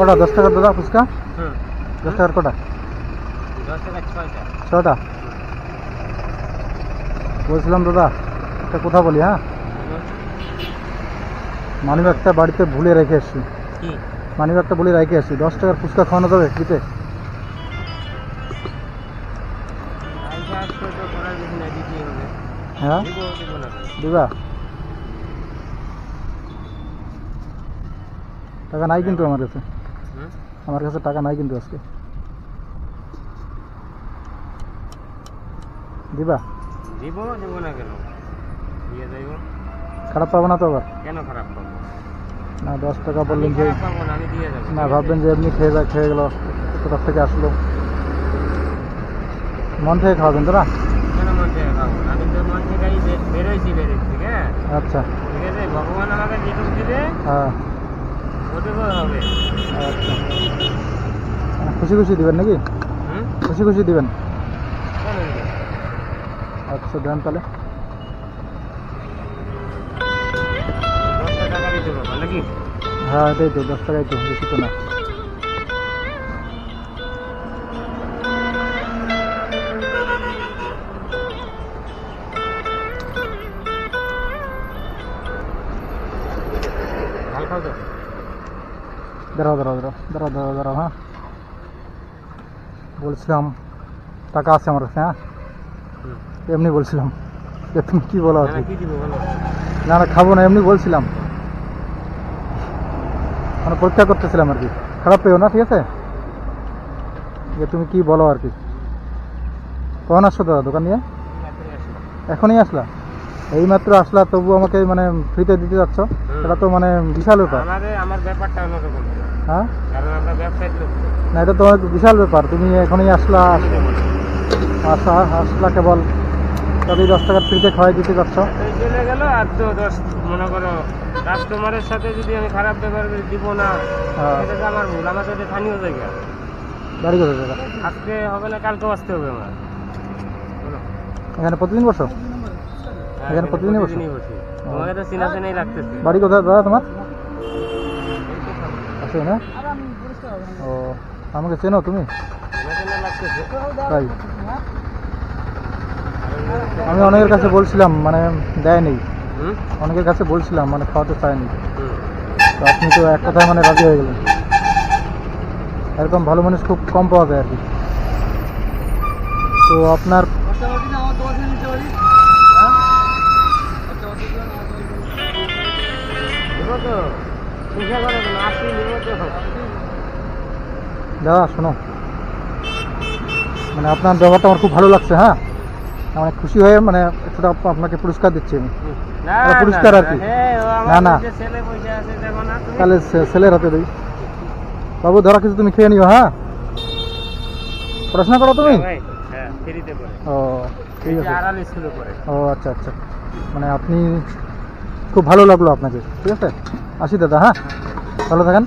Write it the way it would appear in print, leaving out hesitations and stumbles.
কটা 10 টাকার দাদা ফুচকা? 10 টাকার কটা? 10 টাকা 6টা। বলছিলাম দাদা একটা কথা বলি, হ্যাঁ, মানিব্যাগটা বাড়িতে ভুলে রেখে এসছি। মানিব্যাগটা ভুলে রেখে এসছি, 10 টাকার ফুচকা খাওয়ানো যাবে ফ্রিতে? হ্যাঁ দিবা? টাকা নাই কিন্তু আমার কাছে, টাকা নাই কিন্তু আজকে। দিবা? দিব না কেন, দিয়ে যাইব। খারাপ পাবো না তো আবার? কেন খারাপ পাবো না, 10 টাকা বললেন যে, আমি দিয়ে যাবো না ভাববেন যে এমনি খেয়ে গেল, কোথা থেকে আসলো। মন থেকে খাওয়াবেন তো না? কেন মন থেকে খাবো? আমি তো মন থেকেই বেরোইছি ঠিক আছে? আচ্ছা ঠিক আছে, ভগবান আমাকে যেটুকু দিবে হ্যাঁ ওটুকু হবে। আচ্ছা, খুশি খুশি দিবেন নাকি? খুশি খুশি দিবেন? কেন দিবে? আচ্ছা দেন তাহলে। 10 টাকা দিতে পারবো নাকি? হ্যাঁ এটাই তো, 10 টাকাই তো, বেশি তো না। ভালো খাও তো। দাঁড়াও হ্যাঁ, বলছিলাম টাকা আছে আমার কাছে, হ্যাঁ এমনি বলছিলাম যে তুমি কি বলো আর কি? কি দিব বলো? না খাবো না, এমনি বলছিলাম, মানে পরীক্ষা করতেছিলাম আর কি, খারাপ পেও না, ঠিক আছে? যে তুমি কি বলো আর কি। কখন আসছো দাদা দোকান নিয়ে? এখনই আসলা? এইমাত্র আসলা, তবু আমাকে মানে ফ্রিতে দিতে যাচ্ছ, এটা তো মানে বিশাল ব্যাপার। আমার ব্যাপারটা অন্যরকম। হ্যাঁ কারণ আমরা ব্যবসায়িক লোক। না, এটা তো অনেক বিশাল ব্যাপার, তুমি এখনই আসলা কেবল, তবে 10 টাকার ফ্রিতে খাওয়াই দিতে যাচ্ছ। চলে গেল আর তো 10 মনে করো কাস্টমারের সাথে যদি আমি খারাপ ব্যবহার করে দিব না, এটা তো আমার ভুল। আমার তো এটা স্থানীয় জায়গা। বাড়ি কোথায় দাদা? আজকে হবে না, কালকেও আসতে হবে আমার। এখানে প্রতিদিন বসো? এখানে প্রতিদিনই বসো? তোমাকে তো চিনা চেনাই লাগতেছে। বাড়ি কোথায় দাদা তোমার? আছে না? ও, আমাকে চেনো তুমি? তাই? আমি অনেকের কাছে বলছিলাম, মানে দেয়নি, অনেকের কাছে বলছিলাম, মানে খাওয়াতে চায়নি, তো আপনি তো এক কথায় মানে রাজি হয়ে গেলেন। এরকম ভালো মানুষ খুব কম পাওয়া যায় আর কি। তো আপনার দাদা শোনো, মানে আপনার ব্যবহারটা আমার খুব ভালো লাগছে, হ্যাঁ, মানে খুশি হয়ে মানে একটু আপনাকে পুরস্কার দিচ্ছি আমি, পুরস্কার আর কি। না তাহলে ছেলের হাতে দিই। বাবু ধরা কিছু তুমি খেয়ে নিও, হ্যাঁ? পড়াশোনা করো তুমি? ও ঠিক আছে। ও আচ্ছা আচ্ছা, মানে আপনি খুব ভালো লাগলো আপনাকে, ঠিক আছে? আসি দাদা, হ্যাঁ, ভালো থাকেন।